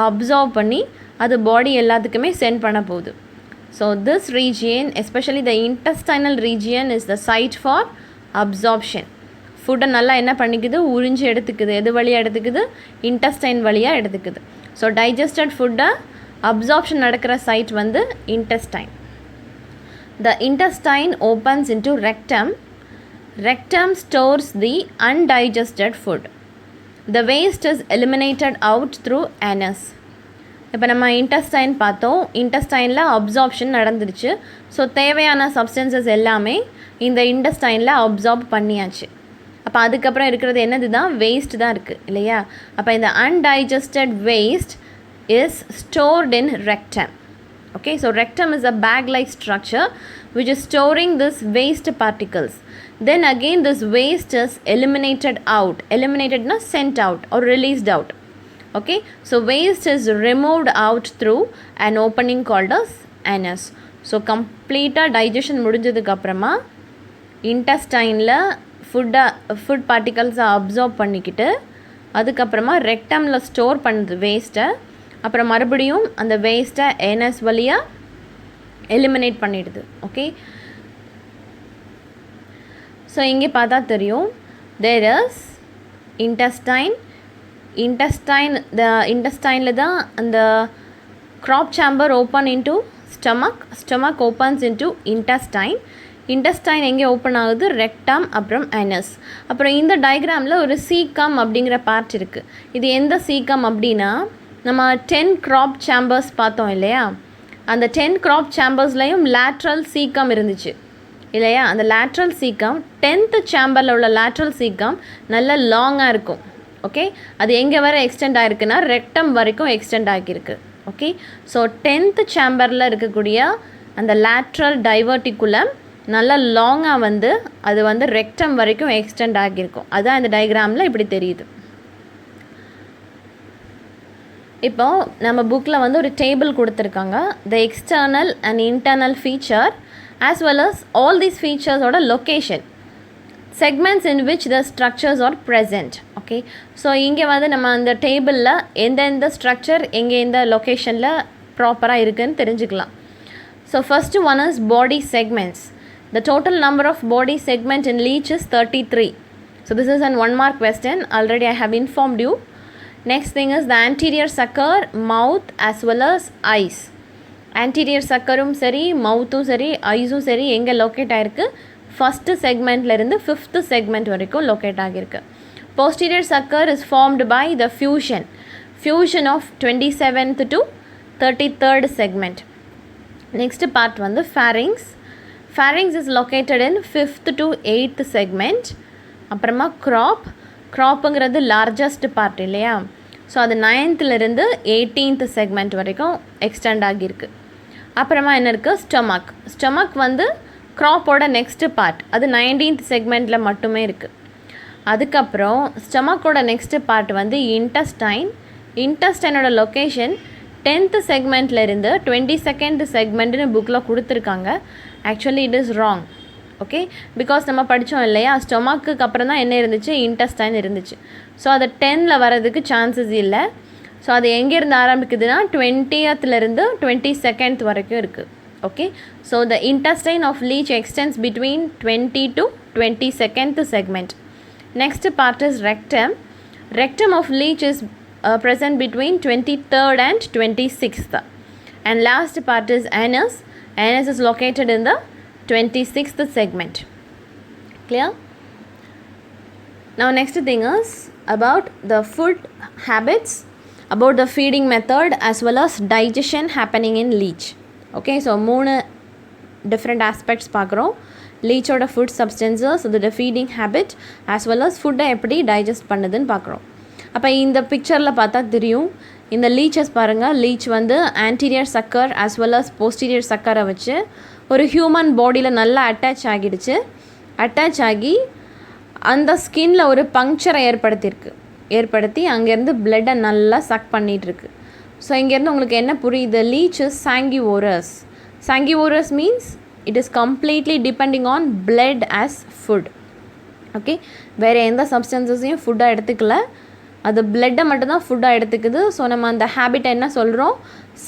அப்சார்ப் பண்ணி அது பாடி எல்லாத்துக்குமே சென்ட் பண்ண போகுது. So this region, especially the intestinal region, is the site for absorption. ஃபுட்டை நல்லா என்ன பண்ணிக்குது? உறிஞ்சி எடுத்துக்குது. எது வழியாக எடுத்துக்குது? இன்டெஸ்டைன் வழியாக எடுத்துக்குது. ஸோ டைஜஸ்டட் ஃபுட்டை அப்சார்ப்ஷன் நடக்கிற சைட் வந்து intestine. The intestine opens into rectum. Rectum stores the undigested food. The waste is eliminated out through anus. இப்போ நம்ம இன்டெஸ்டைன் பார்த்தோம். இன்டெஸ்டைனில் அப்சார்ப்ஷன் நடந்துருச்சு. ஸோ தேவையான சப்ஸ்டன்சஸ் எல்லாமே இந்த இன்டெஸ்டைனில் அப்சார்ப் பண்ணியாச்சு. அப்போ அதுக்கப்புறம் இருக்கிறது என்னது தான்? வேஸ்ட் தான் இருக்குது இல்லையா. அப்போ இந்த undigested waste is stored in rectum. Okay, so rectum is a bag-like structure which is storing this waste particles. Then again this waste is eliminated out. Eliminated na sent out or released out. Okay, so waste is removed out through an opening called as anus. So complete digestion முடிஞ்சதுக்கு அப்புறமா இன்டெஸ்டைனில் food பார்ட்டிகல்ஸை absorb பண்ணிக்கிட்டு அதுக்கப்புறமா ரெக்டமில் store பண்ணுது வேஸ்ட்டை. அப்புறம் மறுபடியும் அந்த வேஸ்ட்டை ஏனஸ் வழியாக eliminate பண்ணிடுது. ஓகே, ஸோ இங்கே பார்த்தா தெரியும் தேர் இஸ் இன்டெஸ்டைன். இன்டெஸ்டைனில் தான் அந்த crop chamber open into stomach opens into intestine. Intestine எங்கே ஓப்பன் ஆகுது? ரெக்டம் அப்புறம் அனஸ். அப்புறம் இந்த டயக்ராமில் ஒரு சீக்கம் அப்படிங்கிற பார்ட் இருக்குது. இது எந்த சீக்கம் அப்படின்னா, நம்ம 10 க்ராப் சேம்பர்ஸ் பார்த்தோம் இல்லையா, அந்த 10 க்ராப் சேம்பர்ஸ்லேயும் லேட்ரல் சீக்கம் இருந்துச்சு இல்லையா. அந்த லேட்ரல் சீக்கம் 10th சேம்பரில் உள்ள லேட்ரல் சீக்கம் நல்ல லாங்காக இருக்கும். ஓகே, அது எங்கே வரை எக்ஸ்டெண்ட் ஆகிருக்குன்னா ரெக்டம் வரைக்கும் எக்ஸ்டெண்ட் ஆகியிருக்கு. ஓகே, ஸோ 10th சேம்பரில் இருக்கக்கூடிய அந்த லேட்ரல் டைவர்டிகுலம் நல்ல லாங்காக வந்து அது வந்து ரெக்டம் வரைக்கும் எக்ஸ்டெண்ட் ஆகியிருக்கும். அதுதான் இந்த டயக்ராமில் இப்படி தெரியுது. இப்போ நம்ம புக்கில் வந்து ஒரு டேபிள் கொடுத்துருக்காங்க. The external and internal feature as well as all these ஃபீச்சர்ஸோட location, segments in which the structures are present. Okay, so இங்கே வந்து நம்ம அந்த டேபிளில் எந்தெந்த ஸ்ட்ரக்சர் எங்கே எந்த லொக்கேஷனில் ப்ராப்பராக இருக்குதுன்னு தெரிஞ்சுக்கலாம். So first one is body segments. The total number of body segment in leech is 33. So this is an 1 mark question. Already I have informed you. Next thing is the anterior sucker, mouth as well as eyes. Anterior suckerum seri, mouthum seri, eyesum seri எங்கே locate ஆகிருக்கு? First செக்மெண்ட்லேருந்து 5th segment வரைக்கும் locate ஆகிருக்கு. Posterior sucker is formed by the fusion of 27th to 33rd segment. Next part வந்து pharynx. Pharynx is located in 5th to 8th segment. அப்புறமா க்ராப்புங்கிறது largest part இல்லையா. So அது 9thலேருந்து 18th segment வரைக்கும் extend ஆகியிருக்கு. அப்புறமா என்ன இருக்குது? ஸ்டொமக் வந்து க்ராப்போட நெக்ஸ்ட்டு பார்ட், அது 19th செக்மெண்ட்டில் மட்டுமே இருக்குது. அதுக்கப்புறம் ஸ்டொமக்கோட நெக்ஸ்ட்டு பார்ட் வந்து இன்டெஸ்டைனோட லொக்கேஷன் 10th செக்மெண்ட்லேருந்து 22nd செக்மெண்ட்னு புக்கில் கொடுத்துருக்காங்க. Actually it is wrong. Okay, because நம்ம படித்தோம் இல்லையா, ஸ்டொமக்கு அப்புறம் தான் என்ன இருந்துச்சு? இன்டெஸ்டைன் இருந்துச்சு. ஸோ அது 10ல் வரதுக்கு சான்சஸ் இல்லை. ஸோ அது எங்கேருந்து ஆரம்பிக்குதுன்னா 20thலேருந்து 22nd வரைக்கும் இருக்குது. Okay, so the intestine of leech extends between 20 to 22nd segment. Next part is rectum. Rectum of leech is present between 23rd and 26th. And last part is anus. Anus is located in the 26th segment. Clear? Now next thing is about the food habits, about the feeding method as well as digestion happening in leech. Okay, so 3 different aspects பார்க்குறோம். leech ஓட food substances, the feeding habit as well as food எப்படி digest பண்ணுதுன்னு பார்க்குறோம். அப்போ இந்த பிக்சரில் பார்த்தா தெரியும், இந்த லீச்சஸ் பாருங்கள். லீச் வந்து ஆன்டீரியர் சக்கர் as well as posterior சக்கரை வச்சு ஒரு ஹியூமன் பாடியில் நல்லா அட்டாச் அட்டாச் ஆகி அந்த ஸ்கின்ல ஒரு பங்க்சரை ஏற்படுத்தி அங்கேருந்து பிளட்டை நல்லா சக் பண்ணிகிட்ருக்கு. ஸோ இங்கேருந்து உங்களுக்கு என்ன புரியுது? Leech is sanguivorous. Sanguivorous means it is completely depending on blood as food. Okay, வேறு எந்த சப்ஸ்டன்சஸையும் ஃபுட்டாக எடுத்துக்கல, அது பிளட்டை மட்டும்தான் ஃபுட்டாக எடுத்துக்குது. ஸோ நம்ம அந்த ஹேபிட்டை என்ன சொல்கிறோம்?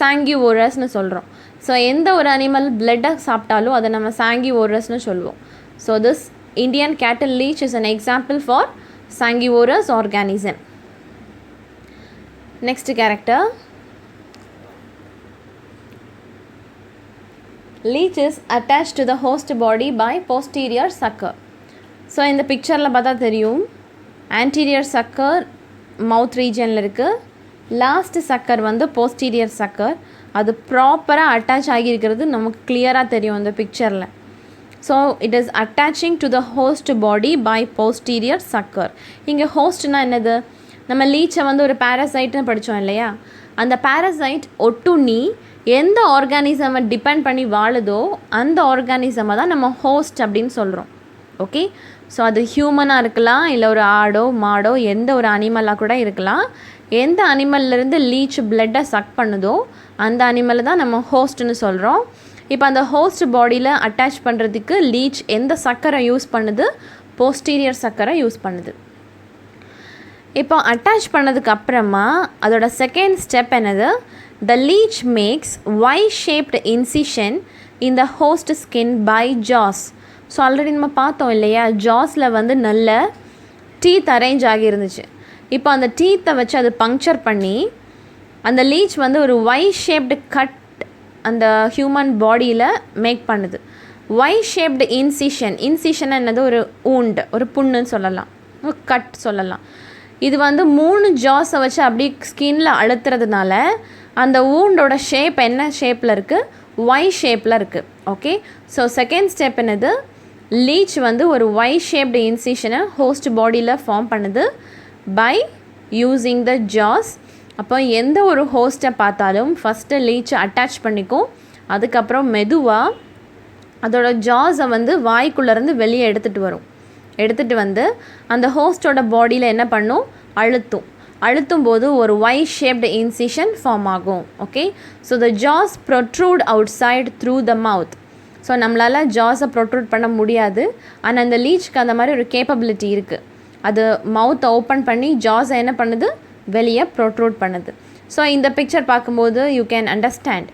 sanguivorous-னு சொல்கிறோம். ஸோ எந்த ஒரு அனிமல் பிளட்டை சாப்பிட்டாலும் அதை நம்ம sanguivorous-னு சொல்லுவோம். So this Indian cattle leech is an example for sanguivorous organism. Next character. Leech is attached to the host body by posterior sucker. So இந்த பிக்சரில் பார்த்தா தெரியும், anterior sucker mouth regionல இருக்குது, லாஸ்ட் சக்கர் வந்து posterior sucker. அது ப்ராப்பராக அட்டாச் ஆகியிருக்கிறது நமக்கு கிளியராக தெரியும் இந்த பிக்சரில். So it is attaching to the host body by posterior sucker. இங்கே ஹோஸ்ட்னால் என்னது? நம்ம லீச்சை வந்து ஒரு பேரசைட்னு படித்தோம் இல்லையா? அந்த பேரசைட் ஒட்டுண்ணி எந்த ஆர்கானிசமை டிபெண்ட் பண்ணி வாழுதோ அந்த ஆர்கானிசமை தான் நம்ம ஹோஸ்ட் அப்படின்னு சொல்கிறோம். ஓகே, ஸோ அது ஹியூமனாக இருக்கலாம், இல்லை ஒரு ஆடோ மாடோ எந்த ஒரு அனிமலாக கூட இருக்கலாம். எந்த அனிமல்லேருந்து லீச் பிளட்டை சக் பண்ணுதோ அந்த அனிமலை தான் நம்ம ஹோஸ்ட்னு சொல்கிறோம். இப்போ அந்த ஹோஸ்ட் பாடியில் அட்டாச் பண்ணுறதுக்கு லீச் எந்த சக்கரை யூஸ் பண்ணுது? போஸ்டீரியர் சக்கரை யூஸ் பண்ணுது. இப்போ அட்டாச் பண்ணதுக்கு அப்புறமா அதோட செகண்ட் ஸ்டெப் என்னது? The leech makes Y shaped incision in the host skin by jaws. So already நம்ம பார்த்தோம் இல்லையா, ஜாஸில் வந்து நல்ல டீத் அரேஞ்ச் ஆகியிருந்துச்சு. இப்போ அந்த டீத்தை வச்சு அது பங்க்சர் பண்ணி அந்த லீச் வந்து ஒரு ஒய் ஷேப்டு கட் அந்த ஹியூமன் பாடியில் மேக் பண்ணுது. ஒய் ஷேப்டு இன்சிஷன் என்னது? ஒரு ஊண்ட், ஒரு புண்ணுன்னு சொல்லலாம், ஒரு கட் சொல்லலாம். இது வந்து 3 ஜாஸை வச்சு அப்படி ஸ்கின்ல அழுத்துறதுனால அந்த ஊண்டோட ஷேப் என்ன ஷேப்பில் இருக்குது? ஒய் ஷேப்பில் இருக்குது. ஓகே, ஸோ செகண்ட் ஸ்டெப் என்னது? லீச் வந்து ஒரு ஒய் ஷேப்டு இன்சிஷனை ஹோஸ்ட் பாடியில் ஃபார்ம் பண்ணுது பை யூஸிங் த ஜாஸ். அப்போ எந்த ஒரு ஹோஸ்ட்டை பார்த்தாலும் ஃபஸ்ட்டு லீச்சை அட்டாச் பண்ணிக்கும், அதுக்கப்புறம் மெதுவாக அதோட ஜாஸை வந்து வாய்க்குள்ளேருந்து வெளியே எடுத்துகிட்டு வந்து அந்த ஹோஸ்டோட பாடியில் என்ன பண்ணும்? அழுத்தும் போது ஒரு ஒய் ஷேப்டு இன்சிஷன் ஃபார்ம் ஆகும். Okay, so the jaws protrude outside through the mouth. So நம்மளால் ஜாஸை ப்ரொட்ரூட் பண்ண முடியாது, ஆனால் அந்த லீச்சுக்கு அந்த மாதிரி ஒரு கேப்பபிலிட்டி இருக்குது. அது மவுத்தை ஓப்பன் பண்ணி ஜாஸை என்ன பண்ணுது? வெளியே ப்ரொட்ரூட் பண்ணுது. ஸோ இந்த பிக்சர் பார்க்கும்போது யூ கேன் அண்டர்ஸ்டாண்ட்.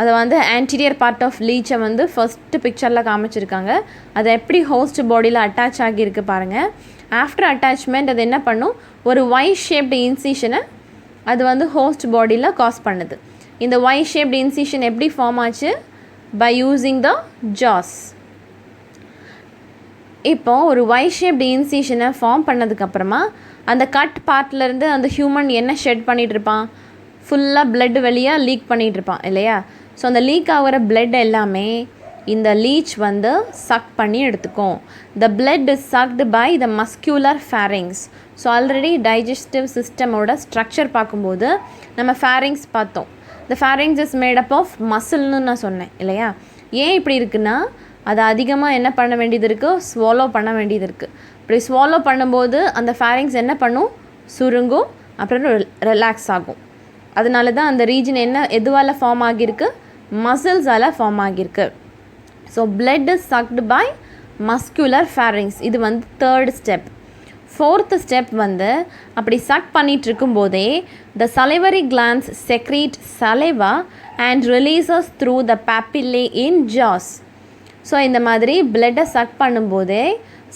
அதை வந்து ஆன்டீரியர் பார்ட் ஆஃப் லீச்சை வந்து ஃபஸ்ட்டு பிக்சரில் காமிச்சிருக்காங்க. அதை எப்படி ஹோஸ்ட் பாடியில் அட்டாச் ஆகியிருக்கு பாருங்கள். ஆஃப்டர் அட்டாச்மெண்ட் அது என்ன பண்ணும்? ஒரு ஒய் ஷேப்டு இன்சிஷனை அது வந்து ஹோஸ்ட் பாடியில் காஸ் பண்ணுது. இந்த ஒய் ஷேப்டு இன்சிஷன் எப்படி ஃபார்ம் ஆச்சு? பை யூஸிங் த ஜாஸ். இப்போது ஒரு ஒய் ஷேப்டு இன்சிஷனை ஃபார்ம் பண்ணதுக்கப்புறமா அந்த கட் பார்ட்லேருந்து அந்த ஹியூமன் என்ன ஷெட் பண்ணிகிட்ருப்பான்? ஃபுல்லாக பிளட் வெளியாக லீக் பண்ணிகிட்ருப்பான் இல்லையா? ஸோ அந்த லீக் ஆகிற பிளட் எல்லாமே இந்த லீச் வந்து சக் பண்ணி எடுத்துக்கும். The blood is sucked by the muscular pharynx. So already digestive சிஸ்டமோட ஸ்ட்ரக்சர் பார்க்கும்போது நம்ம ஃபேரிங்ஸ் பார்த்தோம். The pharynx is made up of மசில்னு நான் சொன்னேன் இல்லையா? ஏன் இப்படி இருக்குன்னா அதை அதிகமாக என்ன பண்ண வேண்டியது இருக்குது? ஸ்வாலோ பண்ண வேண்டியது இருக்குது. இப்படி ஸ்வாலோ பண்ணும்போது அந்த ஃபேரிங்ஸ் என்ன பண்ணும்? சுருங்கும், அப்புறம் ரிலாக்ஸ் ஆகும். அதனால தான் அந்த ரீஜன் எதுவால் ஃபார்ம் ஆகியிருக்கு? மசில்ஸால் ஃபார்ம் ஆகியிருக்கு. So blood is sucked by muscular pharynx. இது வந்து தேர்ட் ஸ்டெப். ஃபோர்த் ஸ்டெப் வந்து அப்படி சக் பண்ணிகிட்டு இருக்கும்போதே the salivary glands secrete saliva and releases through the papillae in jaws. So இந்த மாதிரி பிளட்டை சக் பண்ணும்போதே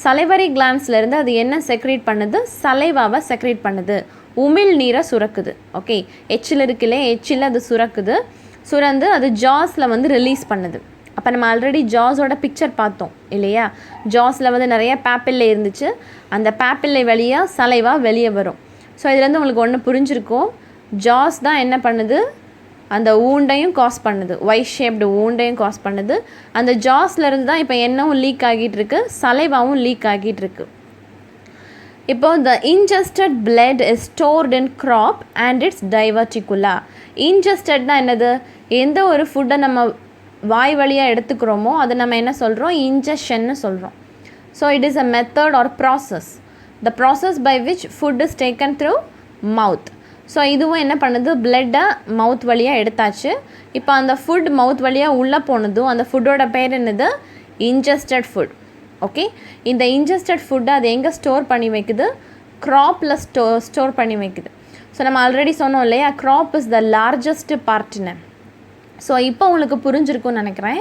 சலைவரி கிளான்ஸ்லேருந்து அது என்ன செக்ரீட் பண்ணுது? சலைவாவை செக்ரீட் பண்ணுது, உமிழ் நீரை சுரக்குது. ஓகே, எச்சில் இருக்குல்லே, எச்சில் அது சுரக்குது, சுரந்து அது ஜாஸில் வந்து ரிலீஸ் பண்ணுது. அப்போ நம்ம ஆல்ரெடி ஜாஸோட பிக்சர் பார்த்தோம் இல்லையா? ஜாஸில் வந்து நிறைய பேப்பிள்ளை இருந்துச்சு. அந்த பேப்பிள்ளை வழியாக சலைவா வெளியே வரும். ஸோ இதுலேருந்து உங்களுக்கு ஒன்று புரிஞ்சிருக்கும். ஜாஸ் தான் என்ன பண்ணுது, அந்த ஊண்டையும் காஸ் பண்ணுது, ஒய் ஷேப்டு ஊண்டையும் காஸ் பண்ணுது. அந்த ஜாஸ்லேருந்து தான் இப்போ என்னவும் லீக் ஆகிட்டு இருக்கு, சலைவாவும் லீக் ஆகிட்டு இருக்கு. இப்போ the ingested blood is stored in crop and its diverticula. Ingestedனா என்னது? எந்த ஒரு ஃபுட்டை நம்ம வாய் வழியாக எடுத்துக்கிறோமோ அதை நம்ம என்ன சொல்கிறோம்? இன்ஜெஷன்னு சொல்கிறோம். So it is a method or process, the process by which food is taken through mouth. So இதுவும் என்ன பண்ணுது, பிளட்டை மவுத் வழியாக எடுத்தாச்சு. இப்போ அந்த ஃபுட் மவுத் வழியாக உள்ளே போனதும் அந்த ஃபுட்டோட பேர் என்னது? Ingested food. ஓகே, இந்த இன்ஜெஸ்டட் ஃபுட்டை அது எங்கே ஸ்டோர் பண்ணி வைக்குது? க்ராப்பில் ஸ்டோர் பண்ணி வைக்குது. ஸோ நம்ம ஆல்ரெடி சொன்னோம் இல்லையா, க்ராப் இஸ் த லார்ஜஸ்ட் பார்ட்னு. ஸோ இப்போ உங்களுக்கு புரிஞ்சிருக்கும்னு நினைக்கிறேன்,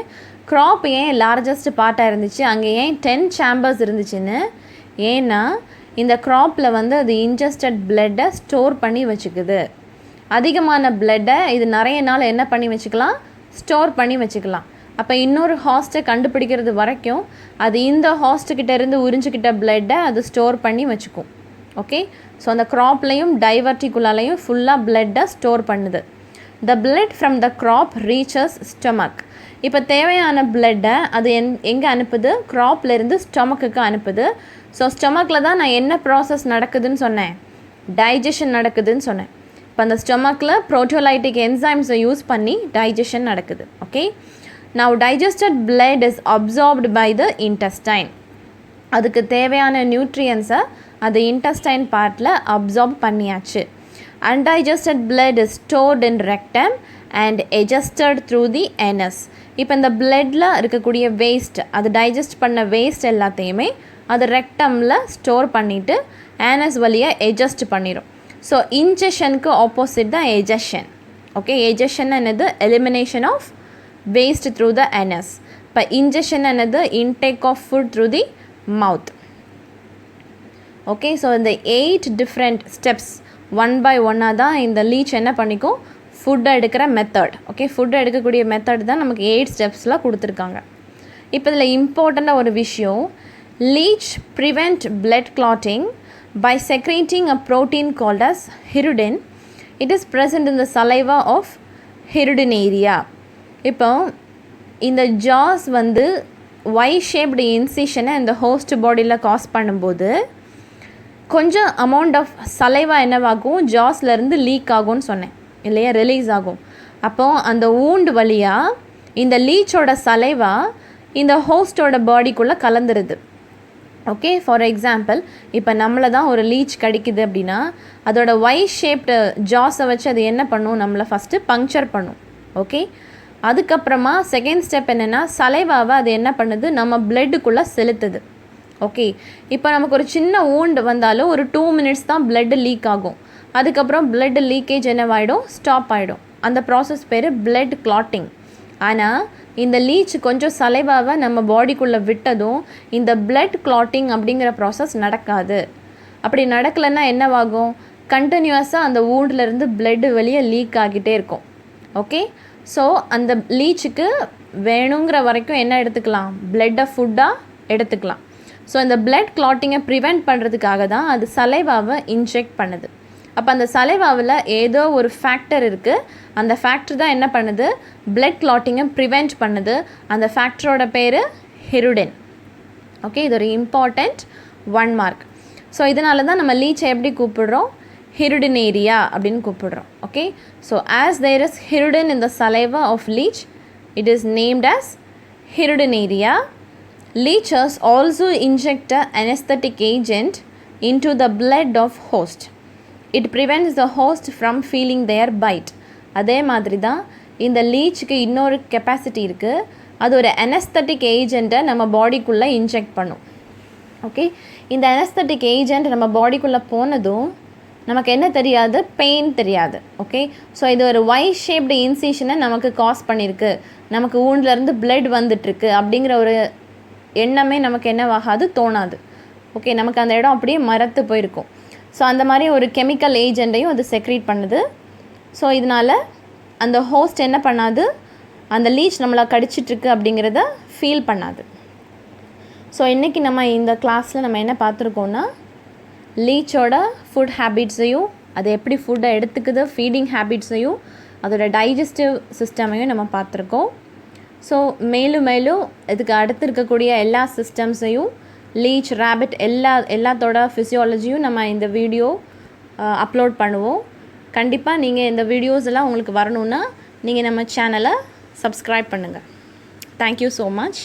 க்ராப் ஏன் லார்ஜஸ்ட் பார்ட்டாக இருந்துச்சு, அங்கே ஏன் 10 சேம்பர்ஸ் இருந்துச்சுன்னு. ஏன்னா இந்த க்ராப்பில் வந்து அது இன்ஜெஸ்டட் பிளட்டை ஸ்டோர் பண்ணி வச்சுக்குது. அதிகமான பிளட்டை இது நிறைய நாள் என்ன பண்ணி வச்சுக்கலாம்? ஸ்டோர் பண்ணி வச்சுக்கலாம். அப்போ இன்னொரு ஹாஸ்ட்டை கண்டுபிடிக்கிறது வரைக்கும் அது இந்த ஹாஸ்ட்டுக்கிட்டேருந்து உறிஞ்சிக்கிட்ட பிளட்டை அது ஸ்டோர் பண்ணி வச்சுக்கும். ஓகே, ஸோ அந்த க்ராப்லையும் டைவர்டிகுலாலையும் ஃபுல்லாக பிளட்டை ஸ்டோர் பண்ணுது. The blood from the crop reaches stomach. இப்போ தேவையான பிளட்டை அது எங்கே அனுப்புது? க்ராப்லேருந்து ஸ்டொமக்குக்கு அனுப்புது. ஸோ ஸ்டொமக்கில் தான் நான் என்ன ப்ராசஸ் நடக்குதுன்னு சொன்னேன்? டைஜஷன் நடக்குதுன்னு சொன்னேன். இப்போ அந்த ஸ்டொமக்கில் ப்ரோட்டியோலைட்டிக் என்சைம்ஸை யூஸ் பண்ணி டைஜஷன் நடக்குது. Okay, now digested blood is absorbed by the intestine. அதுக்கு தேவையான நியூட்ரியன்ஸை அது இன்டெஸ்டைன் பார்ட்டில் அப்சார்ப் பண்ணியாச்சு. undigested blood is stored in rectum and adjusted through the anus. இப்போ இந்த பிளட்டில் இருக்கக்கூடிய வேஸ்ட், அது டைஜஸ்ட் பண்ண வேஸ்ட் எல்லாத்தையுமே அது ரெக்டமில் ஸ்டோர் பண்ணிவிட்டு ஆனஸ் வழியாக எஜஸ்ட் பண்ணிடும். ஸோ இன்ஜெஷனுக்கு ஆப்போசிட் தான் எஜஷன். ஓகே, எஜஷன் என்னது? Elimination of waste through the anus. இப்போ ingestion என்னது? intake of food through the mouth. Okay, so இந்த 8 different steps ஒன் பை ஒன்னாக தான் இந்த லீச் என்ன பண்ணிக்கும்? ஃபுட்டை எடுக்கிற மெத்தட். ஓகே, ஃபுட்டை எடுக்கக்கூடிய மெத்தட் தான் நமக்கு 8 ஸ்டெப்ஸில் கொடுத்துருக்காங்க. இப்போ இதில் இம்பார்ட்டண்ட்டாக ஒரு விஷயம், leech prevent blood clotting by secreting a protein called as hirudin. It is present in the saliva of Hirudinaria. இப்போ இந்த ஜாஸ் வந்து ஒய் ஷேப்டு இன்சிஷனை இந்த ஹோஸ்ட் பாடியில் காஸ் பண்ணும்போது கொஞ்சம் அமௌண்ட் ஆஃப் சலைவா என்னவாகும்? ஜாஸ்லேருந்து லீக் ஆகும்னு சொன்னேன் இல்லையா, ரிலீஸ் ஆகும். அப்போது அந்த ஊண்டு வழியாக இந்த லீச்சோட சலைவா இந்த ஹோஸ்டோட பாடிக்குள்ளே கலந்துருது. ஓகே, ஃபார் எக்ஸாம்பிள் இப்போ நம்மளை தான் ஒரு லீச் கடிக்குது அப்படின்னா அதோட ஒய் ஷேப்டு ஜாஸை வச்சு அது என்ன பண்ணும்? நம்மளை ஃபஸ்ட்டு பங்க்சர் பண்ணும். ஓகே, அதுக்கப்புறமா செகண்ட் ஸ்டெப் என்னென்னா, சலைவாவை அது என்ன பண்ணுது? நம்ம பிளட்டுக்குள்ளே செலுத்துது. ஓகே, இப்போ நமக்கு ஒரு சின்ன ஊண்டு வந்தாலும் ஒரு 2 minutes தான் பிளட்டு லீக் ஆகும். அதுக்கப்புறம் பிளட் லீக்கேஜ் என்னவாயிடும்? ஸ்டாப் ஆகிடும். அந்த ப்ராசஸ் பேர் பிளட் கிளாட்டிங். ஆனால் இந்த லீச் கொஞ்சம் சலைவாவை நம்ம பாடிக்குள்ளே விட்டதும் இந்த பிளட் கிளாட்டிங் அப்படிங்கிற ப்ராசஸ் நடக்காது. அப்படி நடக்கலைன்னா என்னவாகும்? கண்டினியூஸாக அந்த ஊண்டுலேருந்து பிளட்டு வெளியே லீக் ஆகிட்டே இருக்கும். ஓகே, ஸோ அந்த லீச்சுக்கு வேணுங்கிற வரைக்கும் என்ன எடுத்துக்கலாம்? பிளட்டை ஃபுட்டாக எடுத்துக்கலாம். ஸோ இந்த பிளட் கிளாட்டிங்கை ப்ரிவெண்ட் பண்ணுறதுக்காக தான் அது சலைவாவை இன்ஜெக்ட் பண்ணுது. அப்போ அந்த சலைவாவில் ஏதோ ஒரு ஃபேக்டர் இருக்குது, அந்த ஃபேக்டர் தான் என்ன பண்ணுது? பிளட் கிளாட்டிங்கை ப்ரிவெண்ட் பண்ணுது. அந்த ஃபேக்டரோட பேர் ஹிருடின். ஓகே, இது ஒரு இம்பார்ட்டண்ட் 1 mark. ஸோ இதனால தான் நம்ம லீச்சை எப்படி கூப்பிடுறோம்? ஹிருடினேரியா அப்படின்னு கூப்பிடுறோம். Okay, so as there is hirudin in the saliva of leech, it is named as Hirudinaria. Leeches also inject an anesthetic agent into the blood of host. It prevents the host from feeling their bite. அதே மாதிரி தான் இந்த லீச்சுக்கு இன்னொரு capacity இருக்குது. அது ஒரு anaesthetic ஏஜெண்ட்டை நம்ம பாடிக்குள்ளே inject பண்ணும். ஓகே, இந்த அனஸ்தட்டிக் ஏஜெண்ட் நம்ம பாடிக்குள்ளே போனதும் நமக்கு என்ன தெரியாது? பெயின் தெரியாது. ஓகே, ஸோ இது ஒரு ஒய் ஷேப்டு இன்சிஷனை நமக்கு காஸ் பண்ணியிருக்கு, நமக்கு ஊண்ட்லேருந்து பிளட் வந்துட்டுருக்கு அப்படிங்கிற ஒரு எண்ணமே நமக்கு என்னவாகாது? தோணாது. ஓகே, நமக்கு அந்த இடம் அப்படியே மரத்து போயிருக்கும். ஸோ அந்த மாதிரி ஒரு கெமிக்கல் ஏஜெண்ட்டையும் அது செக்ரீட் பண்ணுது. ஸோ இதனால் அந்த ஹோஸ்ட் என்ன பண்ணாது? அந்த லீச் நம்மளை கடிச்சிட்ருக்கு அப்படிங்கிறத ஃபீல் பண்ணாது. ஸோ இன்றைக்கி நம்ம இந்த கிளாஸில் நம்ம என்ன பார்த்துருக்கோன்னா, லீச்சோட ஃபுட் ஹேபிட்ஸையும், அது எப்படி ஃபுட்டை எடுத்துக்குது, ஃபீடிங் ஹேபிட்ஸையும், அதோட டைஜஸ்டிவ் சிஸ்டமையும் நம்ம பார்த்துருக்கோம். ஸோ மேலும் மேலும் இதுக்கு அடுத்து இருக்கக்கூடிய எல்லா சிஸ்டம்ஸையும், லீச், ரேபிட் எல்லாத்தோட ஃபிசியாலஜியும் நம்ம இந்த வீடியோ அப்லோட் பண்ணுவோம். கண்டிப்பாக நீங்கள் இந்த வீடியோஸ் எல்லாம் உங்களுக்கு வரணுன்னா நீங்கள் நம்ம சேனலை சப்ஸ்கிரைப் பண்ணுங்கள். Thank you so much.